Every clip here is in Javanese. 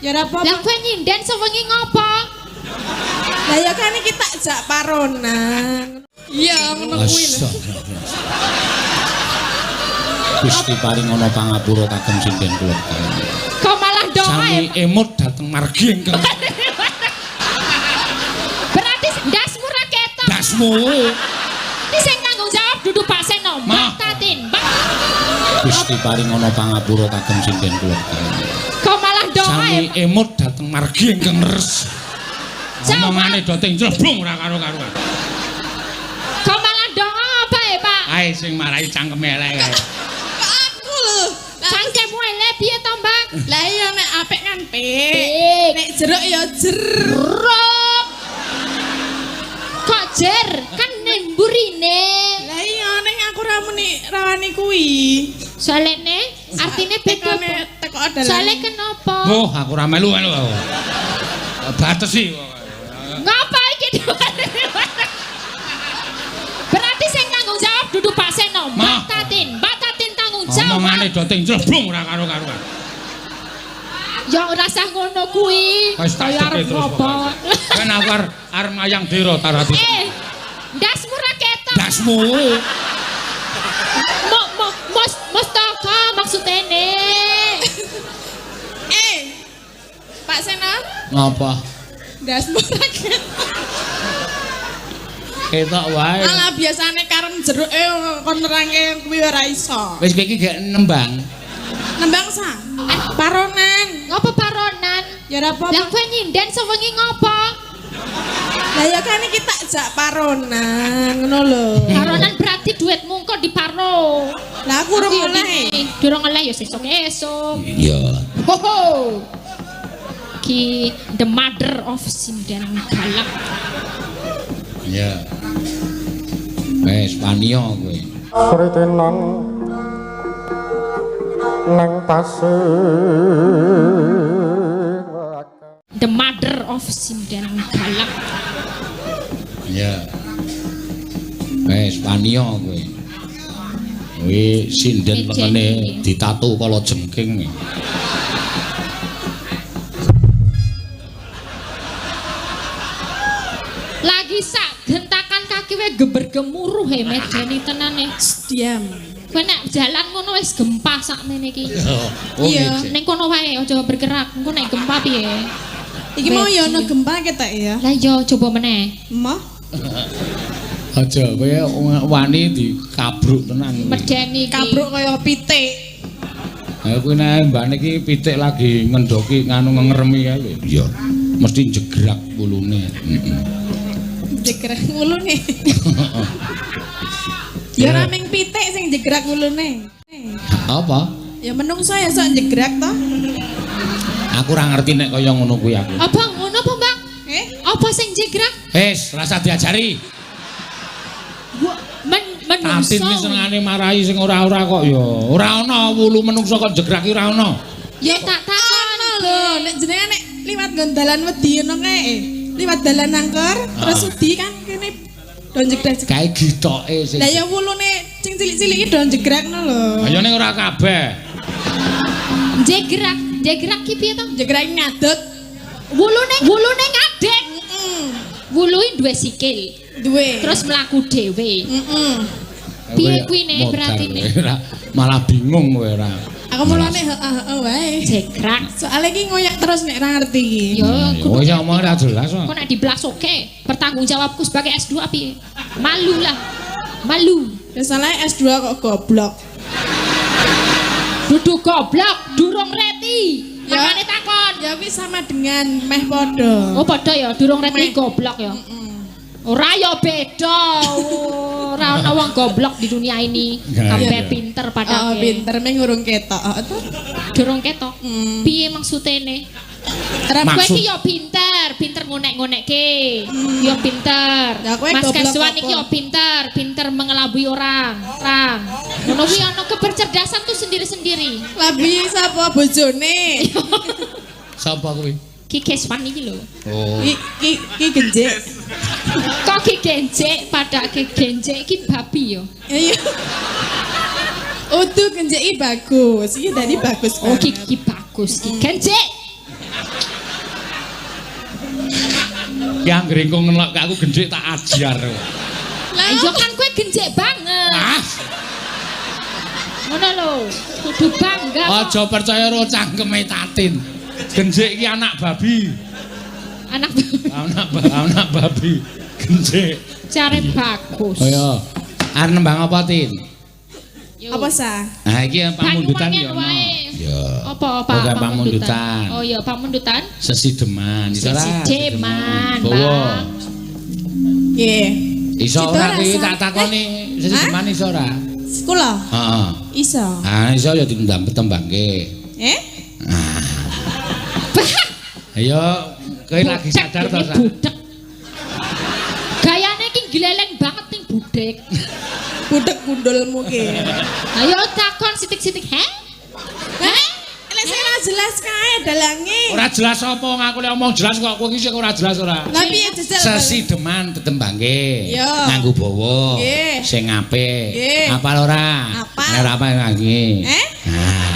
Ya ora apa. Lah kowe nyinden sewengi ngopo? Lah ya kan iki tak jak paronan. Iya ngono kuwi lho. Gusti paring ana pangapura kagem sinden kula. Kok malah ndonga Sami emut dateng margi ingkang. Berarti ndasmu ra ketok. Dasmu. Iki sing tanggung jawab dudu Pak Seno. Mbak Tatin. Gusti paring ana pangapura kagem sinden kula. Kok malah ndonga Sami emut dateng margi ingkang res. Omongane do ting jlebung ora karo-karuan. Kok malah ndonga apa ya, Pak? Ae sing marai cangkeme elek kae. Aku lho. Cangkemmu elek piye to, Mbak? Lah iya nek apik kan pik. Pik. Nek jeruk ya Jeruk. Kok jer? Kan nemburine. Lah iya ning aku ra muni rawani kuwi. Soalnya artinya beda. Teko dalan. Soalnya kenapa? Oh, aku ora melu-melu aku. Batesi kok. Ngapa iki? Berarti sing tanggung jawab dudu Pak Seno. Mbak Tatin tanggung jawab. Omongane do ting jlebung ora karo-karuan. Ya ora usah ngono kuwi. Wis tak cekek terus kok. Ben aku arep mayang dira tarati. Ndasmu ra ketok. Dasmu. Mustaka maksudene. Pak Seno, Ngapa? ndasmu ra ketok. Ketok wae. Alah biasane karem jeruke kon nerangke kuwi ora iso. Wis iki gek nembang. Nembang sa. Paronan. Ngopo paronan? Ya ora apa. Lah kowe nyinden sewengi ngopo? Lah ya kan iki tak jak paronan, ngono lho. Paronan berarti duitmu kok diparo. Lah aku urung oleh. Durung oleh ya sesuk-esuk. Iya. Ho ho. Ki the mother of sinden galak. Iya. Wes panio kowe. Pritenan nang tasih The mother of sinden galak. Iya. Wes panio kowe. Kuwi sinden lengene ditatu kala jengking. Lagi sak gentakan kaki we geber gemuruh he medeni tenane. Diam. Kowe nek jalan ngono wis gempa sakmene iki. Oh, Iya. ngece. Ning kono wae aja bergerak. Engko nek gempa piye? Iki mau ya ono gempa ketek ya. Lah yo coba meneh. Emoh. Aja kowe wani dikabruk tenan. Medeni iki. Kabruk kaya pitik. Ha kuwi nek mbane iki pitik lagi ngendoki nganu ngeremi kae lho. Iya. Mesti jegrak wulune. Heeh. Jegrak ngulune. Ya ora ming pitik sing jegrak ngulune. Apa? Ya menungso ya sok jegrak to. Aku ora ngerti nek kaya ngono kuwi aku. Apa ngono apa, Mbak? Apa sing jegrak? Wis, rasa diajari. Tatin iki senengane marahi sing ora-ora kok ya. Ora ana wulu menungso kok jegrak iki ora ana. Ya tak takon lho, nek jenengan nek liwat dalan wedi ngono kae. Liwat dalan angker terus wedi kan kene do jegrak. Kae gitoke sing. Lah ya wulune sing cilik-cilik iki do jegrakno lho. Ya ning ora kabeh. Jegrak ki piye to? Jegrak ngadeg. Wulune ngadeg. Wuluhe duwe sikil. Duwe. Terus mlaku dhewe. Piye kuwi nek berarti nek malah bingung kowe ora. Aku mulane heeh wae. jegrak. Soale iki ngoyak terus nek ra ngerti iki. Yo Oh ya omong ora jelas kok. kok nek diblasoke bertanggung jawabku sebagai S2 piye? Malu lah. Malu. Ya salah S2 kok goblok. Dudu goblok, durung reti. Makane takon. Ya kuwi sama dengan meh padha. Oh padha ya, durung reti goblok ya. Ora ya beda. Ora ana wong goblok di dunia ini. Kabeh pinter padake. Pinter meh ngurung ketok. Durung ketok. Piye maksudene? Kowe iki ya pinter ngonek-ngonekke. Ya pinter. Mas Kaswan iki ya pinter mengelabui orang. Ngono kuwi ana kebercerdasan tuh sendiri-sendiri. Labi sapa bojone? Sapa kuwi? Ki Kaswan iki lho. Oh. Ki genjek. Kok ki genjek padake genjek iki babi ya. Iya. Udu genjeki bagus. Iki tadi bagus. Oh ki bagus ki genjek. Yang ngringkung ngelok aku gendhik tak ajar. Lah iya kan kowe gendhik banget. Ah, Ngono lho, kudu bangga. aja percaya karo cangkeme Tatin. Gendhik iki anak babi. Anak babi. Gendhik. Cari bagus. Oh iya. Arep nembang apa, Tin? Yo. Apa sah? Nah, iki pamundutan Banyuwangen ya ono. wae. Ya. Apa Pokoknya pamundutan. Oh iya, pamundutan. Sesideman, iso ora? Sesideman, Bawa. Bang. Nggih. Iso Situ ora iki rasa. tak takoni sesideman iso ora? Kula Heeh. iso. Ah, iso ya ditembangke. Ah. Ayo, kowe lagi sadar to, Sa? Budek. Gayane iki gleleng banget ning budek. Budek gundulmu ki. Ayo takon sitik-sitik, he? Lek sing ora jelas kae dalange. Ora jelas apa aku lek omong jelas kok kowe iki sing ora jelas ora. Lah piye jejel? Sesideman ditembangke. Yo. Nganggo bawa. Nggih. Sing apik. Nggih. Apal ora? Apal. Nek ora apal lagi. Nah. Nah,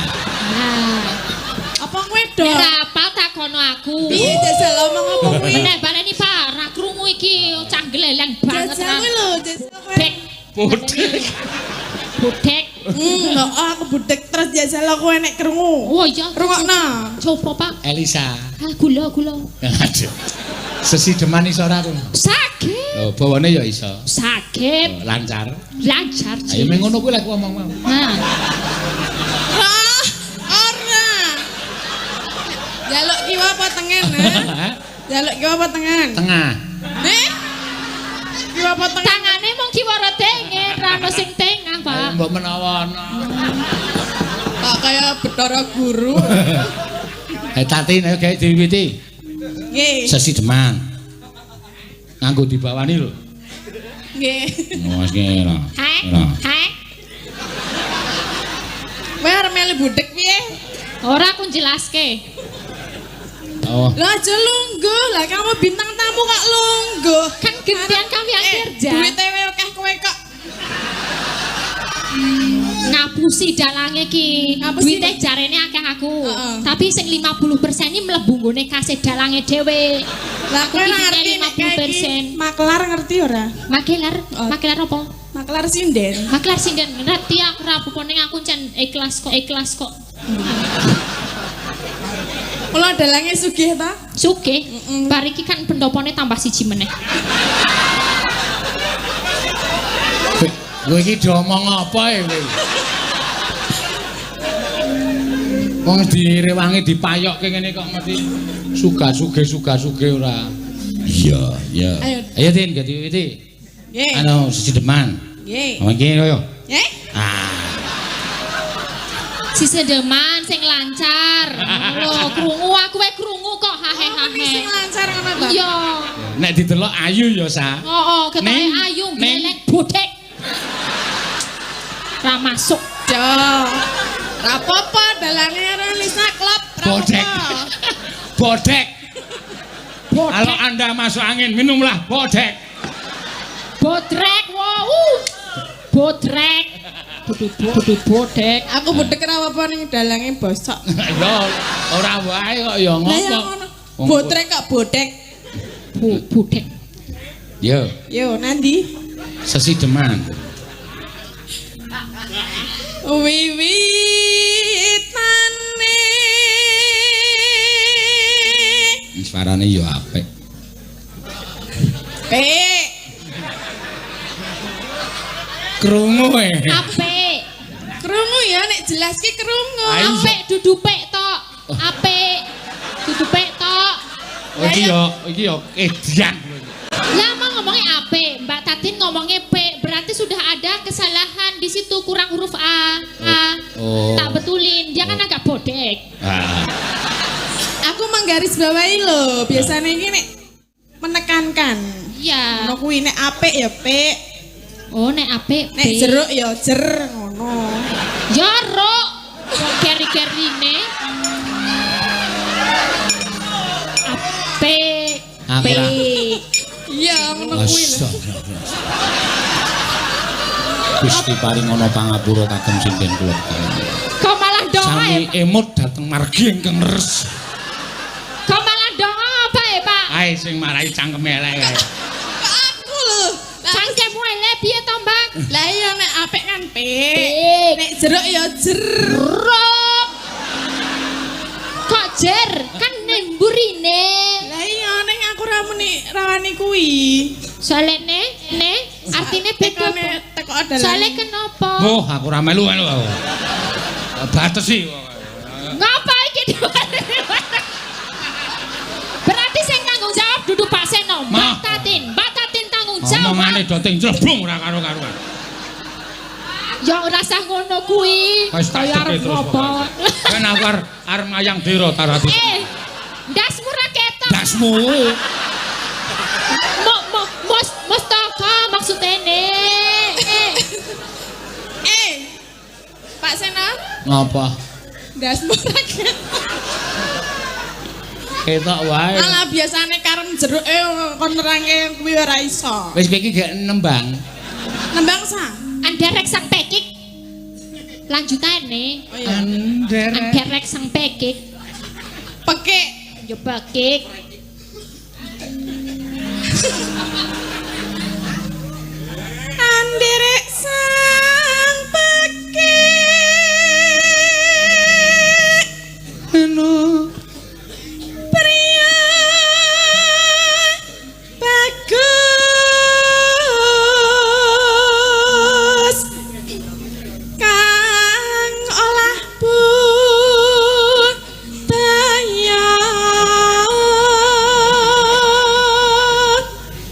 Apa kowe do? nek ra apal takono aku. Piye jejel omong apa kuwi? Nek baleni parah krungu iki cah gleleng banget. Jejel kuwi lho, jejel kowe. Budek, Budek. budek. Kok aku budek terus jejel kowe nek krungu. Oh iya, Rungokno. coba Pak. Elisa. Ah, gula. Aduh. Sesideman iso ora aku? Sakit. Oh, bawane ya iso. Sakit. Oh, lancar. Lancar. Ayo meng ngono kuwi lek ngomong mau. Nah, Ora. Jaluk kiwa apa tengen, ha? Jaluk kiwa apa tengen? Tengah. Kiwa apa tengen? tangane mung kiwara tengen, ra ono sing tengah, Pak. Mbok menawa ana. Kok kaya Bathara Guru. Tatin ayo gawe diwiwiti. Nggih. Sesideman. Nganggo dibawani lho. Nggih. Wes ngene lho. Heh. Kowe arep melu budek piye? Ora aku jelaske. Oh. Lah aja lungguh, lah kamu bintang tamu kok lungguh. Kan gantian kami yang kerja. Duwite wae akeh kowe kok. Ngapusi dalange ki. Ngapusi. Duite jarene akeh aku. Heeh. Tapi sing 50% iki mlebu nggone kasih dalange dhewe. Lah kowe Iki ngerti nek kae 50%. iki maklar ngerti ora? Makelar, Oh. makelar apa? Maklar sinden. Maklar sinden ngerti aku ra apa ning aku cen ikhlas kok. Kula dalange sugih ta? Sugih. Bar iki kan pendopone tambah siji meneh. Kowe iki diomong apa ya kowe? Wong direwangi dipayokke ngene kok mesti suga-suge ora. Iya, iya. Ayo Tin, ganti-ganti. Nggih. Anu sesideman. Nggih. Oh iki yo. Nggih. Ah. Si sedeman sing lancar. Lho, krungu aku wae krungu kok hahe-hahe. Sing lancar ngono ta? Iya. Nek didelok ayu ya, Sa. Oh, ketoke Neng, ayu neng. gleleng bodek. Ra masuk. Jo. Ra apa-apa dalange ora Lisa klop. Ra Bodek. apa-apa. Bodek. Bodek. Kalau Anda masuk angin, minumlah bodek. Bodrek. Wow. Bodrek. Kudu bodek. Aku budek ora apa-apa ning dalange bosok. Ya ora wae kok ya Lah ya ngopo. ngono. Botrek kok bodek. Bodek. Yo, Yo nanti. sesideman. Wiwitane Suarane yo apik. Pek. Krungu Apik. Krungu ya nek jelas ki krungu. Ayo. Apik dudu pek tok. Apik. Dudu pek tok. Oh, iki yo edian. Lah mau ngomongnya apik, Mbak Tatin ngomongnya P, berarti sudah ada kesalahan di situ kurang huruf A. Oh. Tak betulin, dia kan agak bodek. Ah. Aku menggarisbawahi lho, biasanya ini nek menekankan. Iya. Ngono kuwi nek apik ya pek, Oh, nek apik nek P. jeruk ya jer ngono. Jaruk. Kok keri-kerine. Apik. Aku P. ra- Iya, ngono kuwi lho. Gusti paring ana pangapura kagem sinden kula. Kok malah doa ya? Sami emut dateng margi ingkang res. awake sing marai cangkem elek kae. Aku lho. Cangkemmu elek piye to, Mbak? Lah iya nek apik kan pik. Nek jeruk ya jeruk. Kok jer? Kan nemburine. Lah iya ning aku ra muni rawani kuwi. Soalnya artinya beda. Teko dalan. Soalnya kenapa? Oh, aku ra melu-melu aku. Batesi. Ngapa iki dibalik? Berarti sing tanggung jawab dudu Pak Seno. Mbak Tatin tanggung jawab. Omongane do ting jlebung ora karo-karuan. Ya ora usah ngono kuwi. Wis tak cek terus. Ben aku arep mayang dira tarati. Ndasmu ra ketok. Dasmu. Mustaka maksudnya Pak Seno. Ngapa? Ndasmu ra ketok. Ketok wae. Alah biasane karem jeruke kon nerangke kuwi ora iso. Wis iki gek nembang. Nembang sa. Anderek sang pekik. Lanjutane. Oh iya. Anderek sang pekik. Pekik. Yo pekik. Anderek sang pekik. Anu Pria bagus kang olah budaya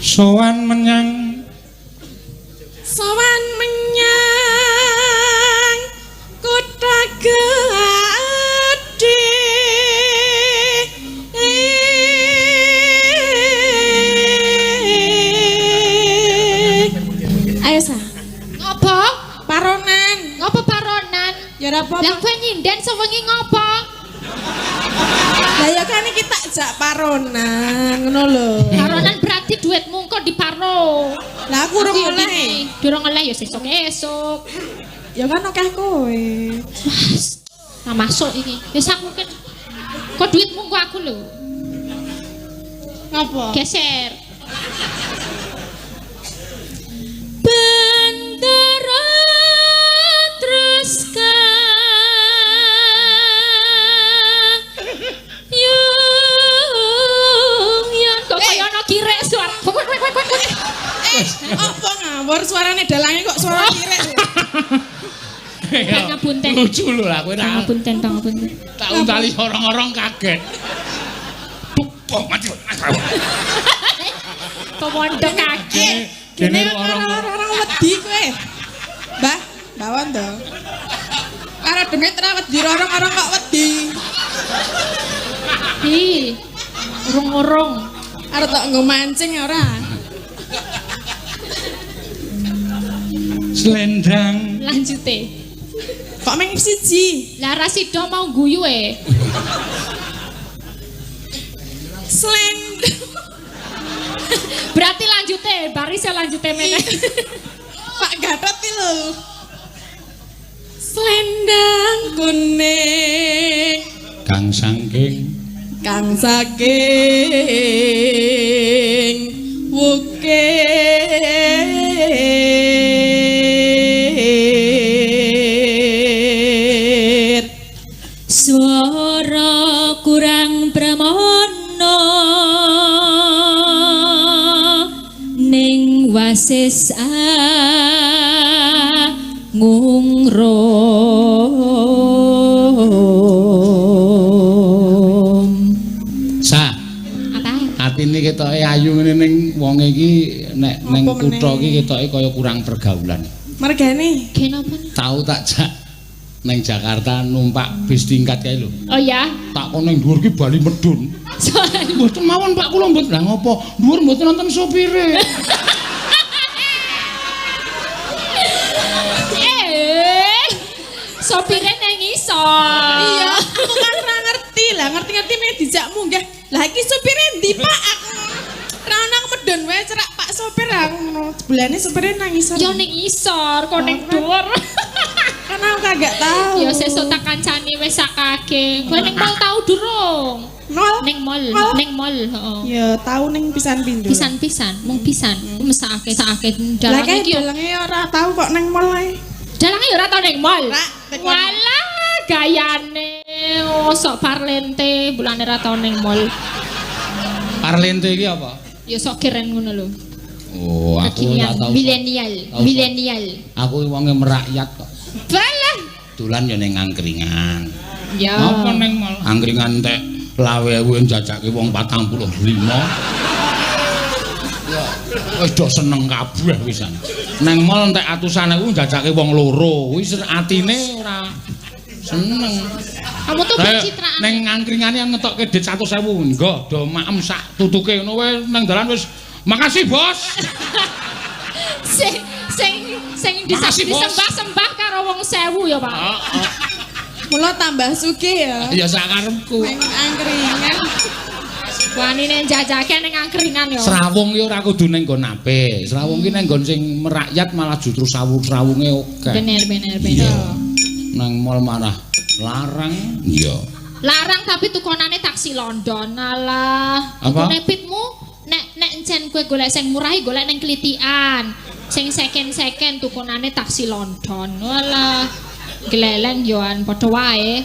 sowan menyang kutha gedhe. Ayo sa. Ngopo? Paronan. Ngopo paronan? Ya ora apa-apa. Lah kowe nyinden sewengi ngopo? Lah ya kan iki tak jak paronan ngono lho. Paronan berarti duitmu kok diparo. Lah aku urung oleh. Durung oleh ya esuk-esuk. Ya kan akeh kowe. Mas, nah masuk ini. Wis aku mungkin kok duitmu kok aku lho. Ngapa? Geser. Bendera Truska yung Kok kaya ana kirek suara. apa ngawur suarane dalange kok suara kirek. Ngapunten. Lucu lho lah kowe ra. Ngapunten. Tak untali orang-orang kaget. Buk mati. Pemondok kaget. Dene orang wedi kowe. Mbah, bawon to. Karo demit ra wedi orang-orang kok wedi. Hi. Urung-urung. Arep tak nggo mancing ora? Slendang. Lanjute. Kok meng siji? Lah Rasido mau guyu Slendang. Berarti lanjute, baris ya lanjute meneh. Pak Gatot iki lho. Slendang kuning Kang saking wukir swara kurang pramono ning wasis ngungrom. Sa. Apa? Atine ketoke ayu ngene ning wong iki nek ning kutha iki ketoke kaya kurang pergaulan. Mergane Kenapa? Tahu tak jak ning Jakarta numpak bis tingkat kae lho. Oh ya. Tak kon ning dhuwur ki bali medun. Mboten mawon Pak kula mboten. Lah ngopo? Dhuwur mboten nonton sopire. Sopire nang isor. iya, aku kan ora ngerti lah, ngerti-ngerti meneh dijak munggah. Lah iki supire ndi, Pak? Ra nang medun wae cerak Pak sopir aku ngono. Sebelane supire nang isor. Yo ning isor, kok ning dhuwur. Kan aku kagak tahu. Yo sesuk tak kancani wis sakake. Kowe ning mau tau durung? Nol. ning mall, heeh. Ya tau ning pisan pindho. Pisan-pisan, mung pisan. Mesake Lah dalang iki. dalange ora tau kok ning mall ae. Dalange ya ora tau ning mall. Walah, gayane sok parlente bulane ora tau ning mall. Parlente iki apa? Ya sok keren ngono lho. Oh, aku ora tau. Milenial. Aku wonge merakyat kok. Balah. Dolan ya ning angkringan. Ya. Apa ning mall? Angkringan entek lawe ewu njajake wong 45. Ya, wis do seneng kabeh pisan. Nang mall entek atusan ewu njajake wong loro. Kuwi atine ora seneng. Kamu tuh pencitraan. Neng angkringane ngetokke dit 100.000 engko do maem sak tutuke ngono wae nang dalan wis makasih bos. sing disembah-sembah karo wong 1000 ya Pak. mula tambah sugih ya. Ya sakarepku. Neng angkringan. Wanine jajake ning angkringan ya. Srawung ki ora kudu ning nggon apik. Srawung ki ning nggon sing merakyat malah justru srawunge oke. Bener. Nang mall marah larang. Iya. Larang tapi tukonane taksi London. Alah. Apa? Nepitmu nek encen kowe golek sing murah golek ning Klitian. Sing second tukonane taksi London. Walah. Gleleng yoan padha wae.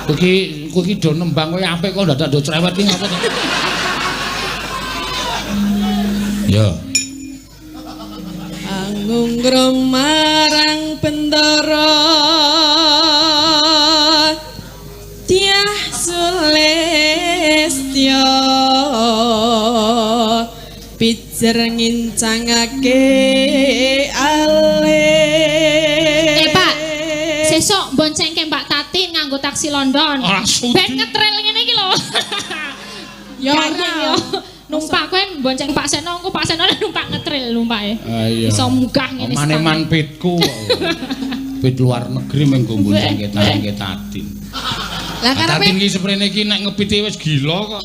Kowe iki do nembang kowe apik kok dadak do cerewet iki ngapa to? Ya. Angungrum marang bendara Dyah Sulistya pijer ngincangake alih. Pak, sesuk boncengke Mbak Tati nganggo taksi London. Ben ngetril ngene iki lho. Ya ora. Numpak kowe bonceng Pak Seno, engko Pak Seno numpak ngetril numpake. Iya. Iso munggah ngene. Maneman pitku. Pit luar negeri menggo boncengke Tati. Lah karepe Tati iki seprene iki nek ngepiti wis gila kok.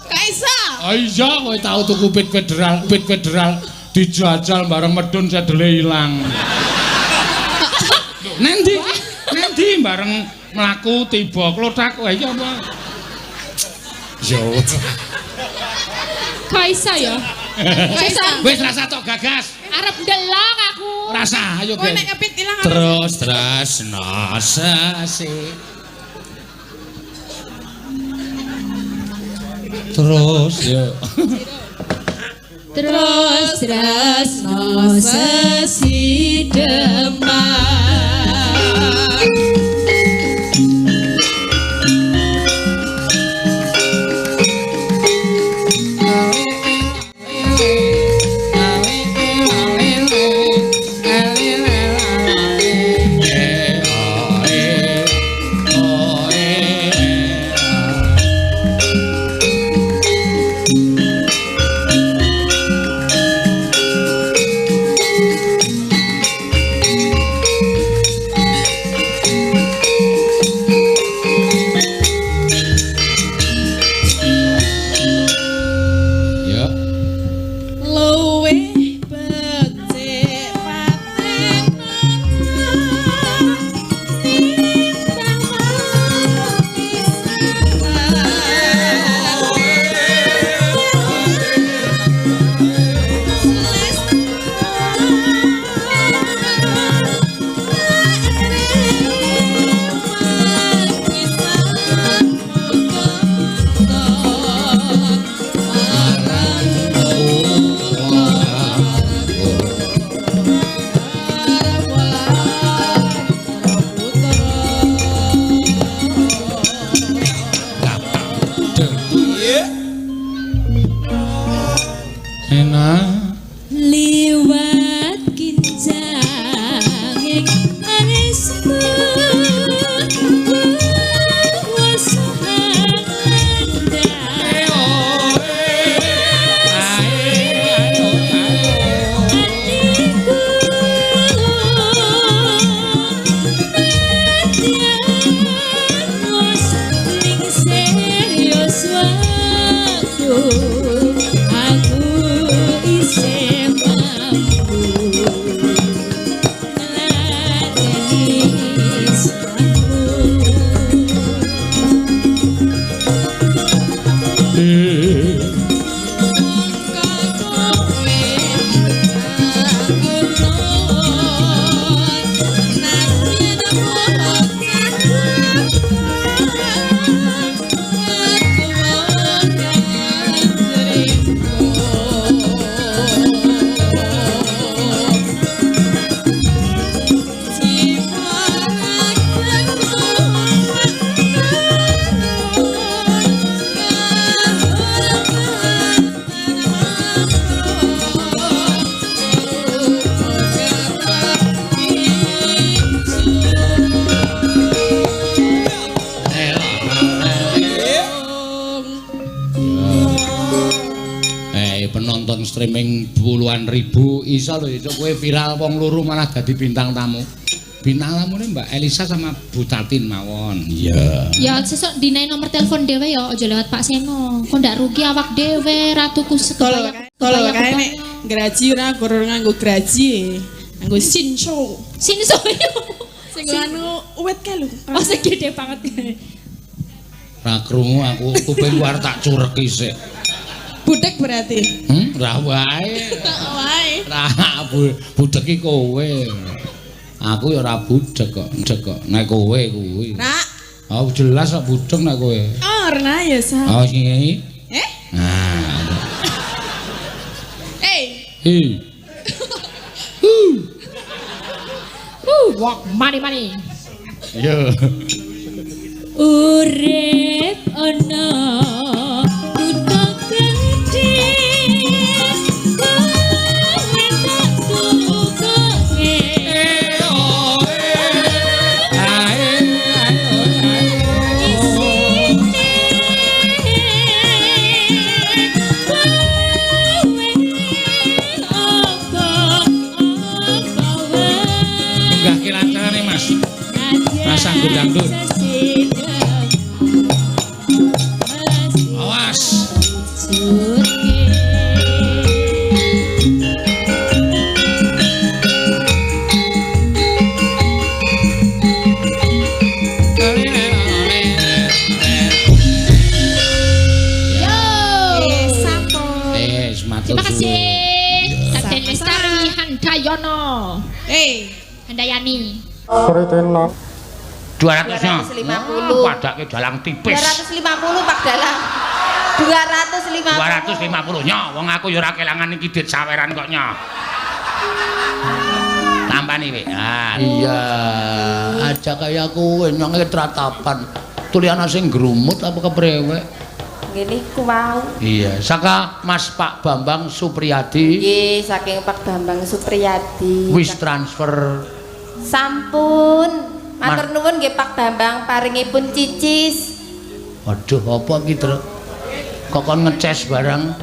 Kaisa. Oh iya kowe tau tuku pit federal dijajal bareng medun sedele ilang. Nendi bareng mlaku tiba klothak wae iki apa? Yo. Kaisa ya. Kaisa. Wis rasa tok gagas. Arep ndelok aku. Rasa ayo Kowe Gen. nek ngepit ilang Terus nasase. Terus yo. Terus no sesi demak. streaming puluhan ribu iso lho itu kowe viral wong loro malah dadi bintang tamu. Bintang tamune Mbak Elisa sama Bu Tatin mawon. Iya. Ya sesuk dinai nomor telepon dhewe ya aja lewat Pak Seno. Kok ndak rugi awak dhewe ratuku sekebaya. Kalau kae nek graji ora kurang nganggo graji. Nganggo sinso. Sinso. Sing anu uwet kae lho. Oh sing gede banget. Ra krungu aku kuping luar tak curek isik. Budek berarti. Ra wae. Wae. Ra budek iki kowe. Aku ya ora budek kok, nek kowe kuwi. Nak. Oh jelas kok budek nek kowe. Oh, ora ya, Sa. Oh sing iki. Nah. Hey. Walk mani. Yo. Urip ana kutha gedhe Sanggur dangdut. Awas. Terima kasih. Raden Lestari Handayono. Handayani. Sritenang 200-nya. 250. Padake dalang tipis. 250 Pak Dalang. 250. 250-nya. Wong aku ya ora kelangan iki dit saweran kok nya. Tampani we. Iya. Aja kaya kowe nyong tratapan. Tulian sing grumut apa keprewek? Ngene ku wau. Iya, saka Mas Pak Bambang Supriyadi. Nggih, saking Pak Bambang Supriyadi. Wis transfer. Sampun. Matur nuwun nggih Pak Bambang paringipun cicis. Waduh, apa iki, Truk? Kok kon ngeces barang?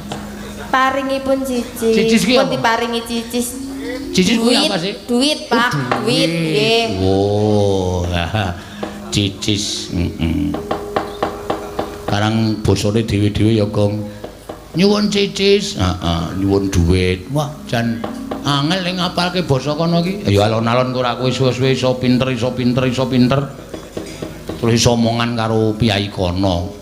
Paringipun cicis. Cicis ki apa? Pun diparingi cicis. Cicis kuwi apa sih? Duit, Pak. Duit nggih. Oh, cicis. Karang bosone dhewe-dhewe ya, Gong. Nyuwun cicis, nyuwun duit. Wah, jan angel ning ngapalke basa kono iki. Ya alon-alon ora kowe suwe-suwe iso pinter. Terus iso omongan karo piyai kono.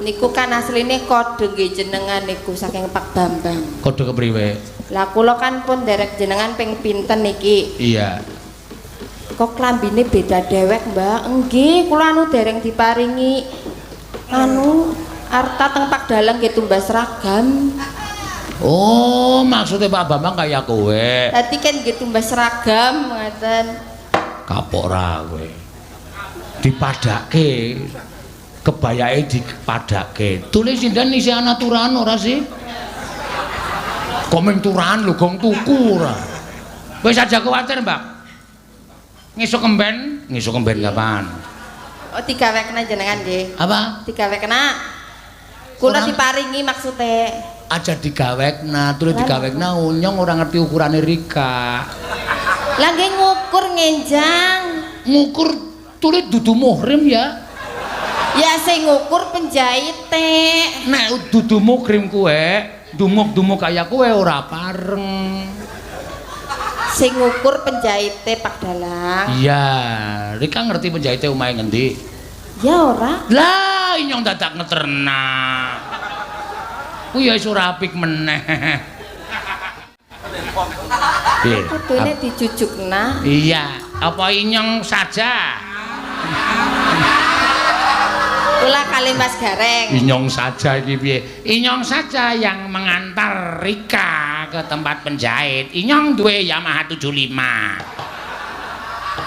Niku kan asline kode nggih jenengan niku saking Pak Bambang. Kode kepriwe? Lah kula kan pun derek jenengan ping pinten niki. Iya. Kok klambine beda dewek, Mbak? Nggih, kula anu dereng diparingi arta teng Pak Dalang nggih tumbas seragam. Oh, maksudnya Pak Bambang kaya kowe. Dadi kan nggih tumbas seragam ngoten. Kapok ra kowe. Dipadake. Kebayake dipadake. Tulis sinten isi ana turan ora sih? Komeng turan lho, gong tuku ora. Wis aja kuwatir, Mbak. Ngesuk kemben kapan? Oh, digawekna jenengan nggih. Apa? Digawekna. Kula diparingi maksude. Aja digawekna, terus digawekna unyong ora ngerti ukurane Rika. Lah nggih ngukur ngenjang. Ngukur tulis dudu muhrim ya. Ya sing ngukur penjahite. Nek dudu muhrim kuwe, dumuk-dumuk kaya kowe ora pareng. Sing ngukur penjahite Pak Dalang. Iya, Rika ngerti penjahite omahe ngendi? Ya ora. Lah, inyong dadak ngeterna. Kuwi ya iso rapik meneh. Piye? Kudune dijujukna. Iya, apa inyong saja? Kula kali Mas Gareng. Inyong saja iki piye? Inyong saja yang mengantar Rika ke tempat penjahit. Inyong duwe Yamaha 75.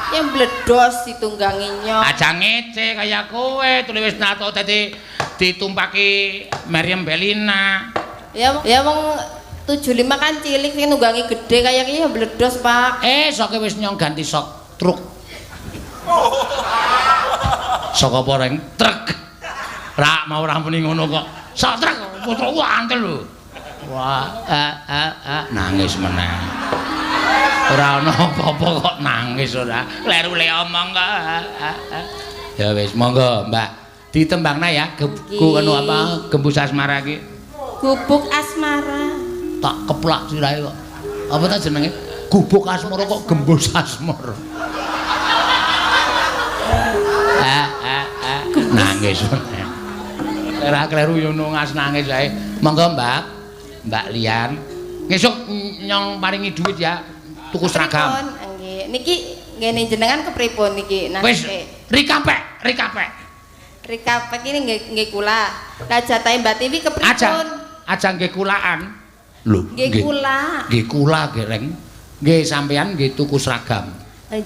Yang bledos ditunggangi nyok. Aja ngece kaya kowe, tulis wis nato dadi ditumpaki Maryam Belina. Ya wong 75 kan cilik sing nunggangi gede kaya iki ya bledos, Pak. Soke wis nyong ganti sok truk. Sok apa reng? Truk. Ra mau rampuni ngono kok. Sok truk putra antel lho. Wah, nangis meneh. Ora ana apa-apa kok nangis ora. Kleru le omong kok. Ya wis, monggo, Mbak. Ditembangna ya anu apa gembus asmara iki. Gubuk asmara. Tak keplak sirahe kok. Apa ta jenenge? Gubuk asmara kok gembus asmara. Nangis meneh. Ora kleru yo nungas nangis ae. Monggo, Mbak. Mbak Lian. Ngesuk nyong paringi duit ya. Tuku seragam. Nggih. Niki ngene jenengan kepripun niki? Wis, rikapek. Rikapek ini nggih kula. Lah jatahe Mbak Tiwi kepripun? Aja nggih kulaan. Lho, nggih kula. Nggih kula gereng. Nggih sampean nggih tuku seragam.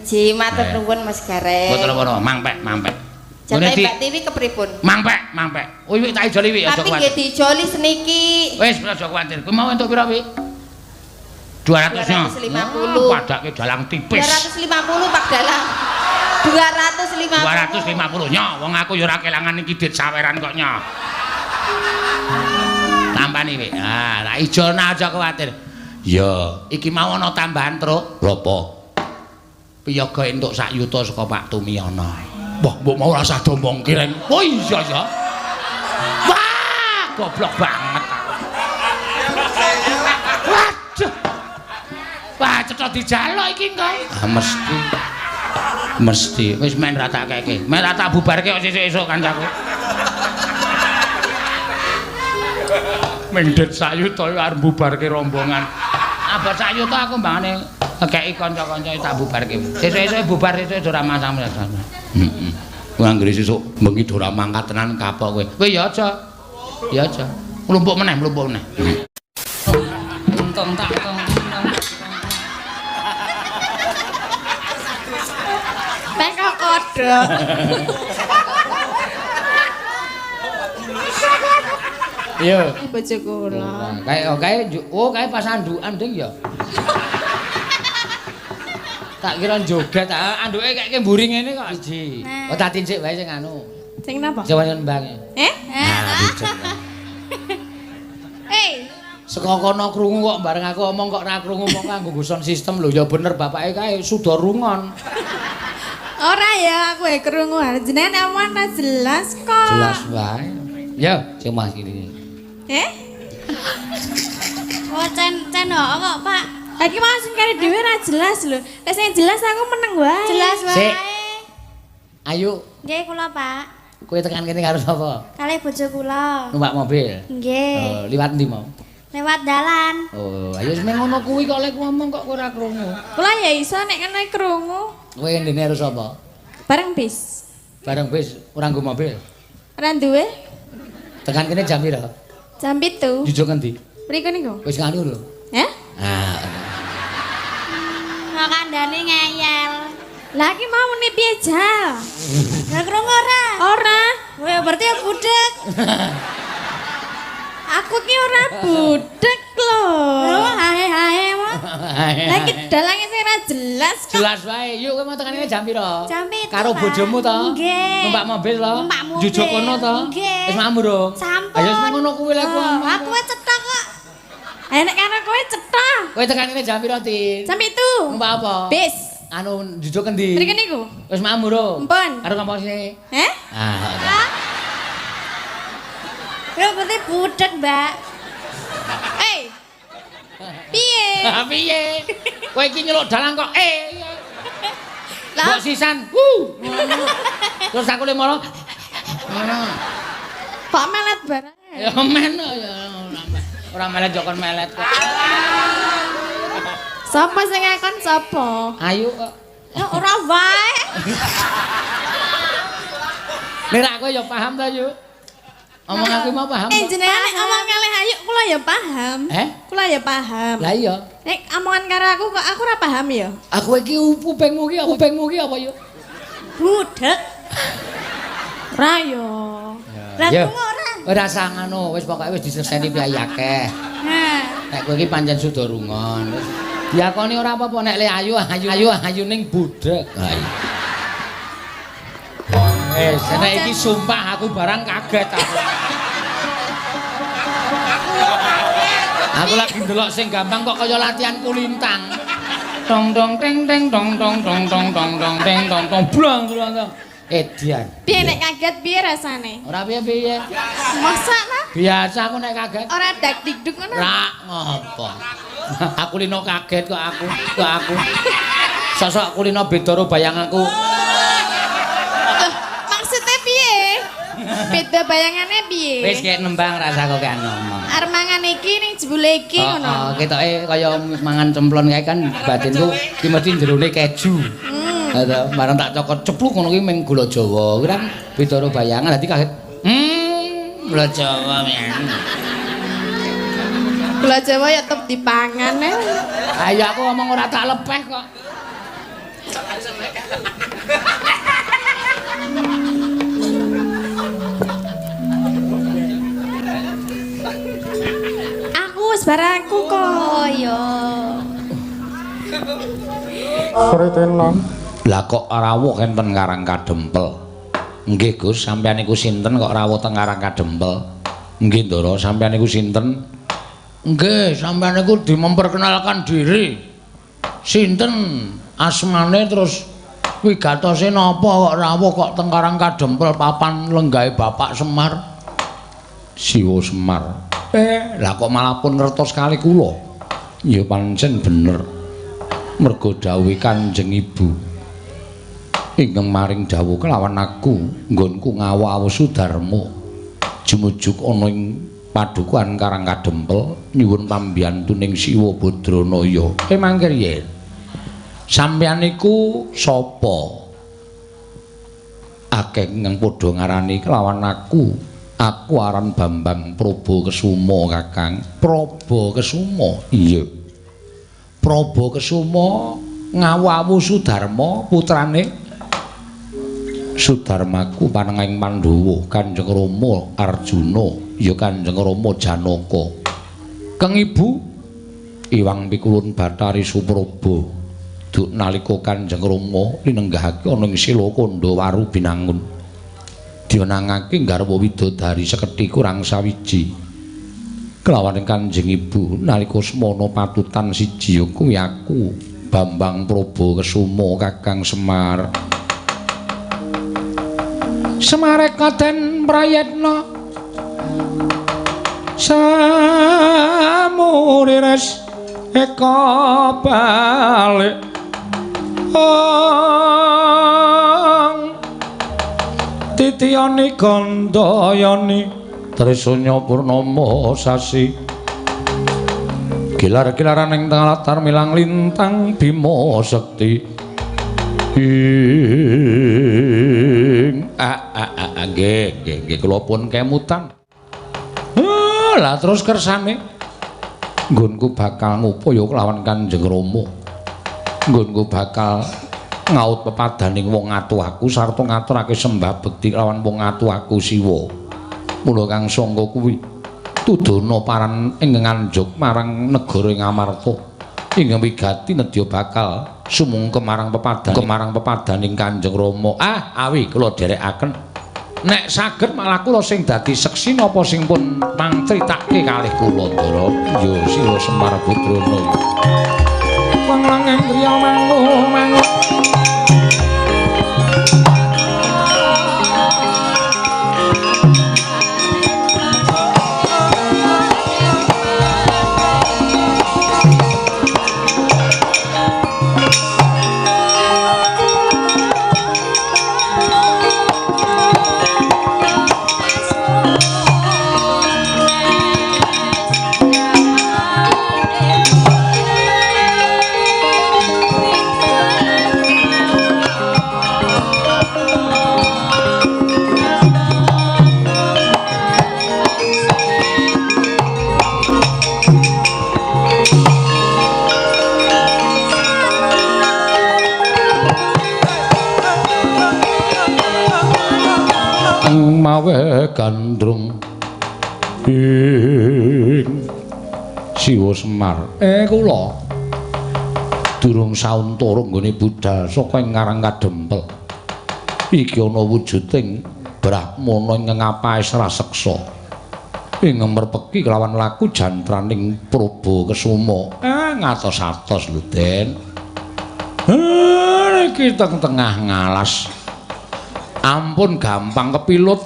Ji, matur nuwun Mas Gareng. Mboten apa-apa, mangpek. Jatahe Mbak Tiwi kepripun? Mangpek. Oh, iki tak ijoli wi aja kuwatir. Tapi nggih dijoli seniki. Wis aja kuwatir. Kuwi mau entuk pira wi? 200-nya. 250. Padake dalang tipis. 250 Pak Dalang. 250. 250 nya, wong aku ya ora kelangan iki dit saweran kok nya. Tampani wi. Ah, tak ijolna aja kuwatir. Ya, iki mau ana tambahan truk. Lho apa? Piyaga entuk sak yuta saka Pak Tumiana. Wah, mbok mau rasa dombong kireng. Oh iya ya. Wah, goblok banget. Waduh. Wah, cetha dijaluk iki engko. Ah, mesti. Wis men ra tak keke. Men ra tak bubarke kok sesuk-esuk kancaku. Mendet sak yuta arep bubarke rombongan. Abot sak yuta aku mbangane ngekeki kanca-kanca tak bubarke. Sesuk-esuk bubar sesuk ora masalah. Heeh. Kowe anggere sesuk bengi ora mangkat tenan kapok kowe. Kowe ya aja. Ya aja. Mlumpuk meneh. Tong tak tong. Nek kok kodhok. Iya. Bojo kula. Kae pas andukan ding ya. Tak kira joget anduke kayake mburi ngene kok siji. Oh tak tincik wae sing anu. Sing napa? Jawa Mbang. Saka kono krungu kok bareng aku omong kok ora krungu mong kanggo guson sistem lho ya bener bapake kae sudah rungon. Ora ya aku krungu jenengan awan ra jelas kok. Jelas wae. Ya, sing mas iki. Oh cen kok Pak. Lagi mau sing kare dhewe ra jelas lho. Nek sing jelas aku meneng wae. Jelas wae. Ayo. Nggih kula Pak. Kowe tekan kene karo sapa? Kalih bojo kula. Numpak mobil. Nggih. Oh, liwat ndi mau? Lewat dalan. Oh, ayo semeng ngono kuwi kok lek ngomong kok kowe ora krungu. Kula ya iso nek kan krungu. Kowe ndene karo sapa? Bareng bis. Bareng bis ora nggo mobil. Ora duwe. Tekan kene jam pira? Jam 7. Jujuk ngendi? Mriko niku. Wis nganu lho. Ah. Kok kandhane ngeyel. Lah iki mau muni piye jal? Lah krungu ora? Ora. Kowe berarti ya budek. Aku ki ora budek lho. Lho hae-hae mah. Lah iki dalange sing ora jelas kok. Jelas wae. Yuk kowe mau tekan kene jam pira? Jam 7. Karo bojomu to? Nggih. Numpak mobil to? Numpak mobil. Jujuk kono to? Nggih. Wis mambu ro. Sampun. Ayo semeng ngono kuwi lek ngomong. Aku wis cetok kok. Ayo nek karo kowe cetha. Kowe tekan kene jam pira, Tin? Jam 7. Numpak apa? Bis. Anu jujuk endi? Mriki niku. Wis mambu ro. Mpun. Karo kampusne. Ah. Lho berarti budek, Mbak. Piye? Piye? Kowe iki nyeluk dalang kok Lah mbok sisan. Terus aku le moro. Ngono. kok melet barang. Ya men ya ora melet jokon melet kok. Sapa sing ngakon sapa? Ayo kok. Ya ora wae. Nek kowe ya paham ta, Yu? Omong aku mau paham. Jenengan nek ngomong kalih ayu kula ya paham. Kula ya paham. Lah iya. Nek omongan karo aku kok aku ora paham ya. Aku iki upengmu ki apa, Yu? Budek. Ora yo. Lah krungu ora? Ora usah ngono, wis pokoke wis diseseni piye akeh. Nek kowe iki pancen suda rungon. Wis diakoni ora apa-apa nek le ayu ning budek. Ha iya. Nek iki sumpah aku barang kaget aku. Aku lagi ndelok sing gampang kok kaya latihan kulintang. Dong dong teng teng dong dong dong dong dong dong teng dong dong blang blang. Edian. Piye nek kaget piye rasane? Ora piye-piye. Masa lah? Biasa aku nek kaget. Ora dak dikduk ngono. Ra ngopo. Aku lino kaget kok aku. Sosok kulino beda karo bayanganku. Maksudnya piye? Beda bayangane piye? Wis kek nembang rasa kok kan ngomong. Arep mangan iki ning jebule iki ngono. Heeh, ketoke kaya mangan cemplon kae kan batinku ki mesti jerone keju. Ada barang tak cokot cepluk ngono ki ming gula Jawa. Kuwi kan beda karo bayangan dadi kaget. Gula Jawa men. Gula Jawa ya tetep dipangan ya. Ayo aku ngomong ora tak lepeh kok. Aku wis barangku kok ya. Sritenan Lah kok rawuh enten Karang Kadempel. Nggih Gus, sampeyan niku sinten kok rawuh teng Karang Kadempel? Nggih Ndara, sampeyan niku sinten? Nggih, sampeyan niku dimemperkenalkan diri. Sinten asmane terus wigatose napa kok rawuh kok teng Karang Kadempel papan lenggahe Bapak Semar? Siwa Semar. Lah kok malah pun ngertos kali kula? Ya pancen bener. Mergo dawuh Kanjeng Ibu ingkang maring dawuh kelawan aku nggonku ngawu-awu Sudarma jumujuk ana ing padukuhan Karang Kadempel nyuwun pambiyantuning Siwa Badranaya. Mangke yen sampeyan niku sapa? Akeh ingkang padha ngarani kelawan aku. Aku aran Bambang Prabakesuma Kakang. Prabakesuma. Iya. Prabakesuma ngawu-awu Sudarma putrane Sudarmaku panenging Pandhawa Kanjeng Rama Arjuna ya Kanjeng Rama Janaka. Kang Ibu Iwang Pikulun Bathari Supraba duk nalika Kanjeng Rama linenggahake ana ing Sila Kandawaru Binangun diwenangake garwa widodari sekethi kurang sawiji kelawan Kanjeng Ibu nalika semana patutan siji ya kuwi aku Bambang Prabakesuma Kakang Semar. Semareka den prayetna samurires eka balik titiyani gandayani trisanya purnama sasi gilar-gilaran ing tengah latar milang lintang Bima Sekti nggih kula pun kemutan. Lah terus kersane nggonku bakal ngupaya kelawan Kanjeng Rama. Nggonku bakal ngaut pepadaning wong atuhaku sarta ngaturake sembah bekti kelawan wong atuhaku Siwa. Mula kang sangka kuwi tudana paran ing nganjuk marang negara Ngamarta. Ing wigati nedya bakal sumungkem marang pepadaning Kanjeng Rama. Awi kula dherekaken. Nek saged malah kula sing dadi seksi napa sing pun mangcritake kalih kula Ndara. Ya Siwa Semar Badranaya. Wong langeng griya manguh-manguh. Mawe gandrung ing Siwa Semar. Kula durung sauntara nggone budal saka ing Karang Kadempel. Iki ana wujuding Brahmana ing ngapahe raseksa. ingkang merpeki kelawan laku jantraning Probakesuma. Ngatos-atos lho, Den. Iki tengah ngalas. Ampun gampang kepilut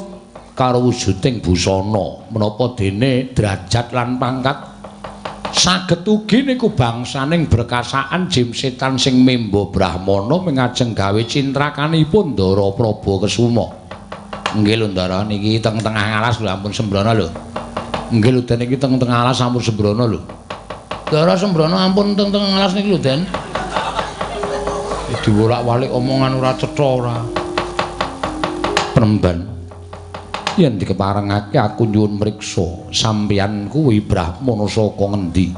karo wujuding busana menapa dene derajat lan pangkat saged ugi niku bangsaning berkasaan jim setan sing memba Brahmana mengajeng gawe cintrakanipun Ndara Probakesuma. Nggih lho Ndara niki tengah ngalas lho ampun sembrono lho. Nggih lho Den iki tengah alas ampun sembrono lho. Ndara sembrono ampun tengah alas niki lho Den. Diwolak-walik omongan ora cetha ora. Penemban yen dikeparengake aku nyuwun mriksa sampeyan kuwi Brahmana saka ngendi?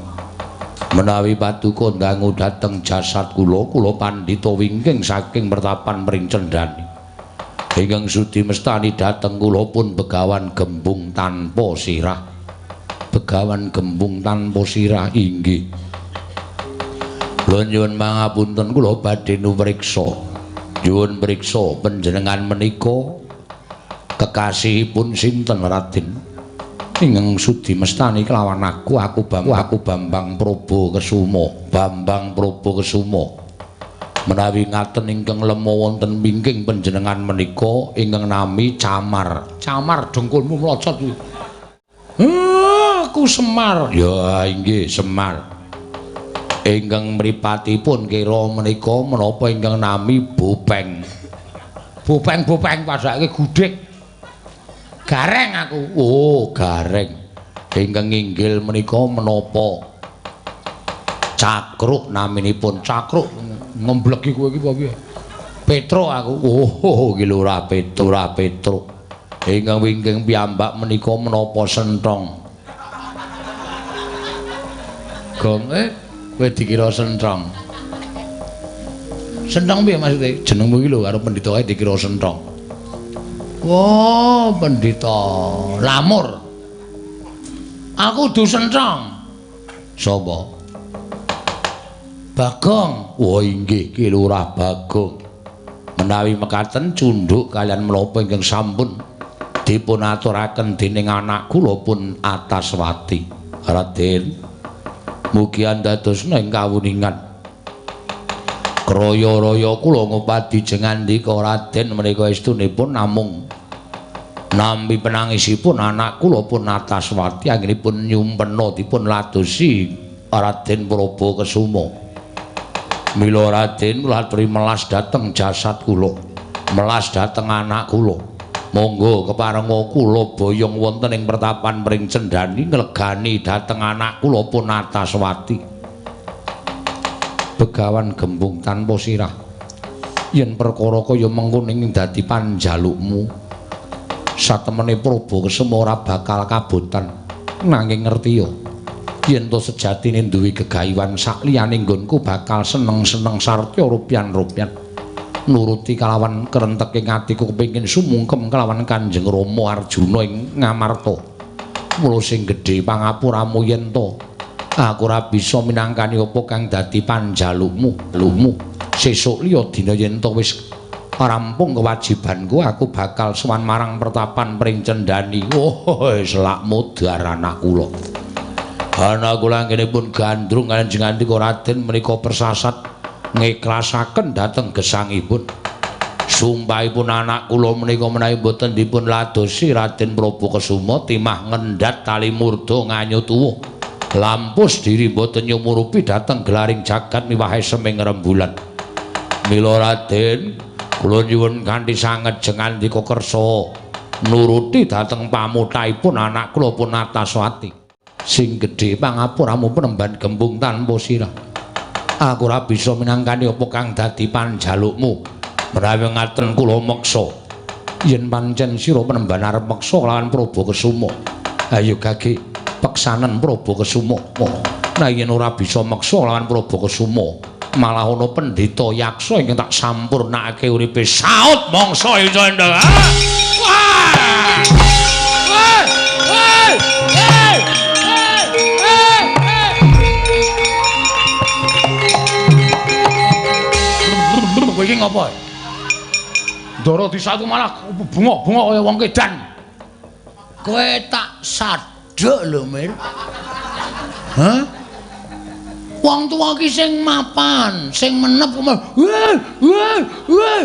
Menawi paduka ndangu dhateng jasad kula pandhita wingking saking pertapan mring cendhani. Ingkang sudi mestani dhateng kula pun begawan gembung tanpa sirah. Begawan gembung tanpa sirah inggih. Kula nyuwun pangapunten kula badhe numriksa. Nyuwun mriksa panjenengan menika kekasihipun sinten Raden? Ingkang sudi mestani kelawan aku Bambang Probakesuma. Bambang Probakesuma. Menawi ngaten ingkang lemo wonten wingking panjenengan menika ingkang nami Camar. Camar dengkulmu mlocot kuwi. Aku Semar. Ya inggih Semar. Ingkang mripatipun kira menika menapa ingkang nami Bopeng. Bopeng padake gudhek. Gareng aku. Oh, gareng. Ingkang inggil menika menapa? Cakruk naminipun. Cakruk ngembleki kowe iki apa piye? Petro aku. Oh, iki lho ora Petro. Ingkang wingking piyambak menika menapa Senthong. Gong kowe dikira Senthong. Senthong piye maksude? Jenengmu iki lho karo pendhita kae dikira Senthong. Wah, pendhita lamur. Aku du Senthong. Sapa? Bagong. Wah, inggih ki Lurah Bagong. Menawi mekaten cundhuk kalian menapa ingkang sampun dipun aturaken dening anak kula pun Ataswati. Raden, mugi andadosna ing kawuningan. Kraya-raya kula ngupadi jengandika Raden menika estunipun namung nampi penangisipun anak kula pun Ataswati anggenipun nyumpena dipun ladosi Raden Probakesuma. Mila Raden kula aturi melas dhateng jasad kula, melas dhateng anak kula. Monggo keparenga kula boyong wonten ing pertapan mring cendhani nglegani dhateng anak kula pun Ataswati. Begawan gembung tanpa sirah. Yen perkara kaya mengkono ing dadi panjalukmu, satemene Probakesuma ora bakal kabotan. Nanging ngertiya, yen to sejatine duwe gegayuhan sakliyane nggonku bakal seneng-seneng sarta rupyan-rupyan. Nuruti kalawan kerenteking atiku kepengin sumungkem kelawan Kanjeng Rama Arjuna ing Ngamarta. Mula sing gedhe pangapuramu yen to aku ora bisa minangkani apa kang dadi panjalukmu. Sesuk liya dina yen to wis rampung kewajibanku aku bakal sowan marang pertapan mring cendhani. Oh, selakmu dar anak kula. Anak kula anggenipun gandrung kaliyan jengandika Raden menika persasat ngiklasaken dhateng gesangipun. Sumpahipun anak kula menika menawi boten dipun ladosi Raden Probakesuma timah ngendhat tali murda nganyut tuwuh. Lampus diri boten nyumurupi dhateng gelaring jagat miwahe seming rembulan. Mila Raden, kula nyuwun kanthi sanget jengandika kersa nuruti dhateng pamuthaipun anak kula pun Ataswati. Sing gedhe pangapuramu penemban gembung tanpa sirah. Aku ora bisa minangkani apa kang dadi panjalukmu. Menawi ngaten kula meksa yen pancen sira penemban arep meksa lawan Probakesuma. Ayo gage peksanen Probakesuma. Nah yen ora bisa meksa lawan Probakesuma, malah ana pendhita yaksa ingkang tak sampurnakake uripe saut mangsa Icandra. Kowe iki ngopo? Ndara disatu malah bunga-bunga kaya wong kedan. Kowe tak medhok lho, Mir. Hah? Wong tuwa ki sing mapan, sing menep kok. Wah.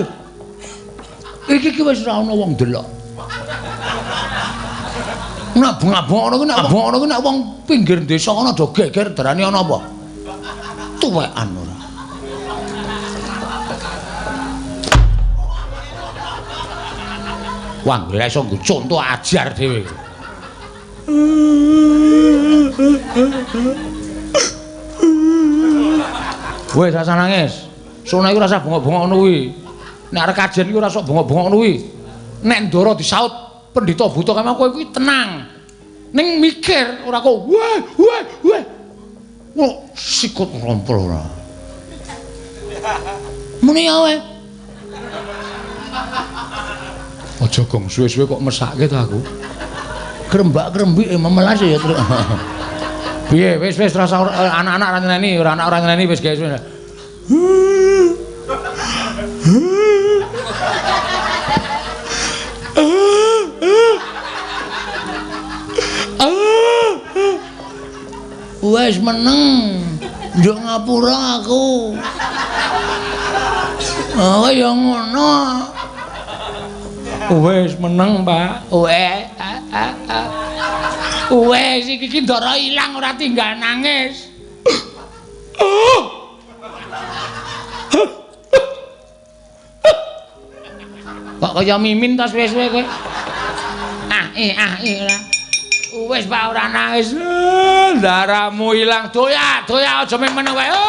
Iki wis ora ana wong delok. Nek bengak-bengok ngono ku nek wong pinggir desa ana do geger darani ana apa? Tuwekan ora. Wah, ora iso nggo conto ajar dhewe. Weh, rasa nangis. Sona iku rasa bengok-bengok ngono kuwi. Nek arek kajen iku ora sok bengok-bengok ngono kuwi. Nek ndara disaut pendhita buta kaya kowe kuwi tenang. Ning mikir ora kok wah. Wah, sikut rompol ora. Muni ae. Aja gong suwe-suwe kok mesake to aku. Grembak-grembik memelas ya terus. Piye wis rasa anak-anak ora nyeneni, ora anak ora nyeneni wis guys. Wes meneng. Njuk ngapura aku. Oh ya ngono. Wes meneng, Pak. Wes iki ndara ilang ora tinggal nangis. Kok kaya mimin to suwe-suwe kowe. Ora. Wis Pak ora nangis. Darahmu ilang. Doyak aja meneng wae. Doyak.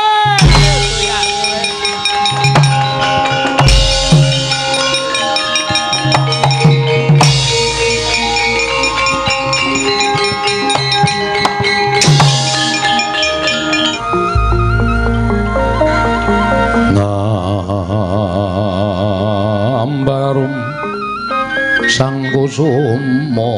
Ambarum sang kusuma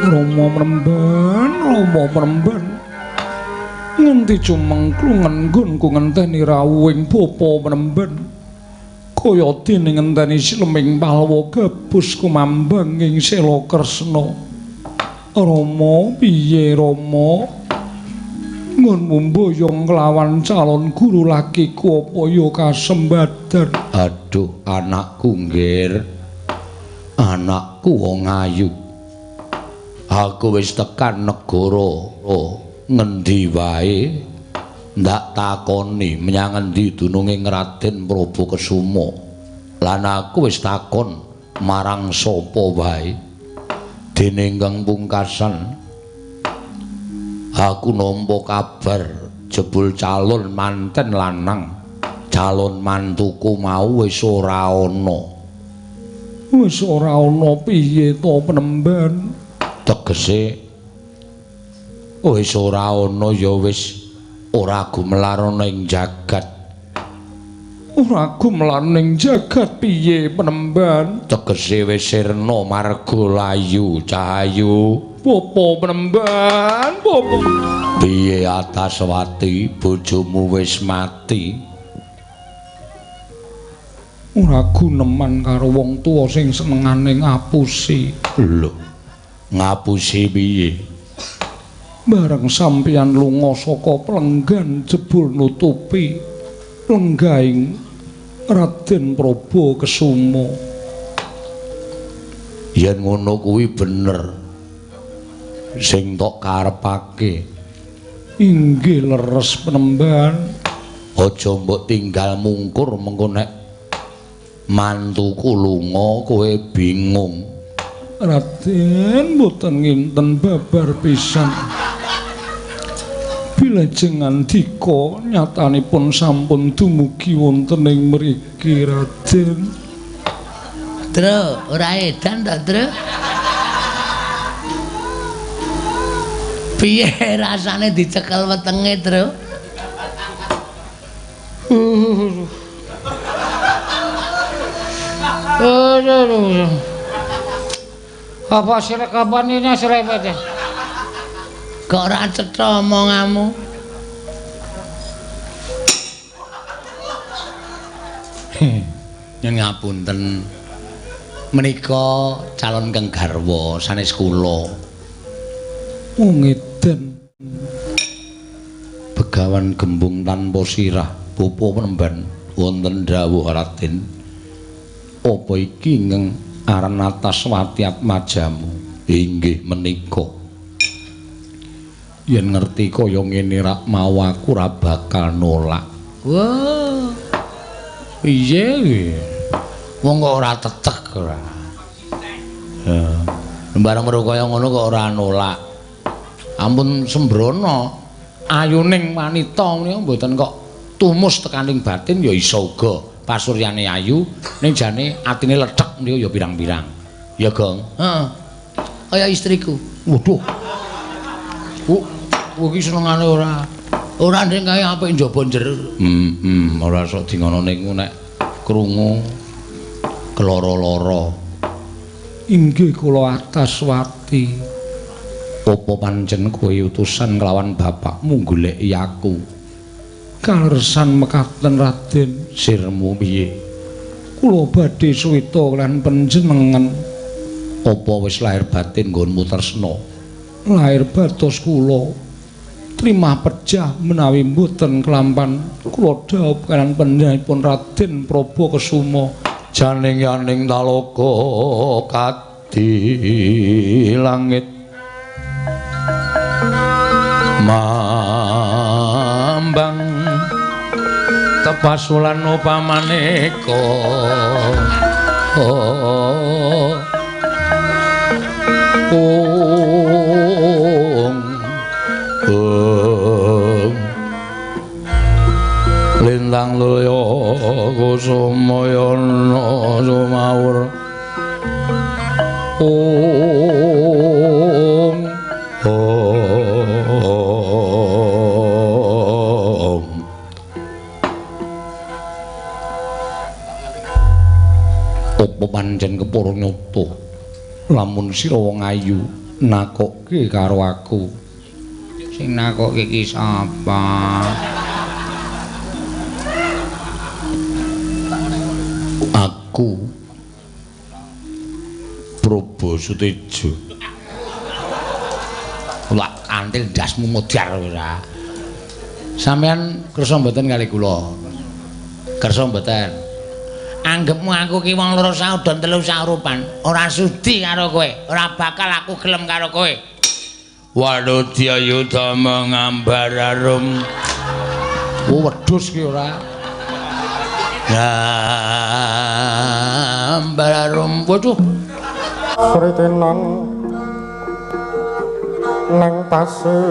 Rama mremban nganti cumengklungen nggonku ngenteni rawuhing bapa mremban kaya dene ngenteni Sleming Palwa gabus kumambang ing Sela Kresna. Rama piye Rama? Ngonmu mboyong nglawan calon guru lakiku apa ya kasembadan? Aduh anakku nggir. Anakku wong ayu. Aku wis tekan negara ngendi wae ndak takoni menyang endi dununging Raden Prabu Kesuma. Lan aku wis takon marang sapa wae. Dene ingkang pungkasan aku nampa kabar jebul calon manten lanang, calon mantuku mau wis ora ana. Wis ora ana piye to Penemban? Tegese wis ora ana ya wis ora gumelar ana ing jagat. Ora gumelar ning jagat piye Penemban? Tegese wis sirna marga layu cahayu. Bapa Penemban, bapa. Piye Ataswati bojomu wis mati? Ora guneman karo wong tuwa sing senengane ngapusi. Lho, ngapusi piye? Bareng sampeyan lunga saka Plenggan jebul nutupi lenggahing Raden Prabu Kesuma. Yen ngono kuwi bener sing tok karepake. Inggih leres Penemban. Aja mbok tinggal mungkur mengko nek mantuku lunga kowe bingung. Raden mboten nginten babar pisan. Bilajeng andika nyatanipun sampun dumugi wonten ing mriki Raden. Tru, ora edan to, Tru? Piye rasane dicekel wetenge, Tru? Apa sirek kapan ini serempet? Kok ora cetha omonganmu? Yen ngapunten. Menika calon keng garwa sanes kula. Wong edan. Begawan gembung tanpa sirah, bapa penemban wonten dawuh Raden. Apa iki ngeng aran Ataswati Atmajamu? Inggih menika. Yen ngerti kaya ngene rak mau aku ora bakal nolak. Wah. Piye? Wong kok ora tetek ora. Ya. Bareng karo kaya ngono kok ora nolak. Ampun sembrono. Ayuning wanita menika mboten kok tumus tekaning batin ya iso uga pasuryane ayu ning jane atine ledhek niku ya pirang-pirang. Ya, Gong. Heeh. Kaya istriku. Waduh. Iki senengane ora. Ora ndek kae apik njaba njero. Ora sok dingono niku nek krungu keloro-loro. Inggih kula Ataswati. Apa pancen kowe utusan kelawan bapakmu goleki aku? Kalersan mekaten Raden. Sirmu piye? Kula badhe suwita lan panjenengan. Apa wis lahir batin nggonmu tresna? Lahir batos kula trimah pejah menawi mboten kelampan kula dhawuh kanan panjenenganipun Raden Prabakesuma. Janing-janing talaga kadi langit mambang tepasulan upamaneka lintang loya kusumayana sumawur apa pancen kepara nyata lamun sira wong ayu nakokke karo aku. Sing nakokke iki sapa? Aku Probasutejo. Lak kantil ndasmu modar ora. Sampeyan kersa mboten kali kula? Kersa mboten? Anggepmu aku ki wong loro saudon telu saurupan, ora sudi karo kowe, ora bakal aku gelem karo kowe. Wadudya yuda mengambararum. Oh wedhus ki ora. Ngambararum. Waduh. Sritenan nang tasih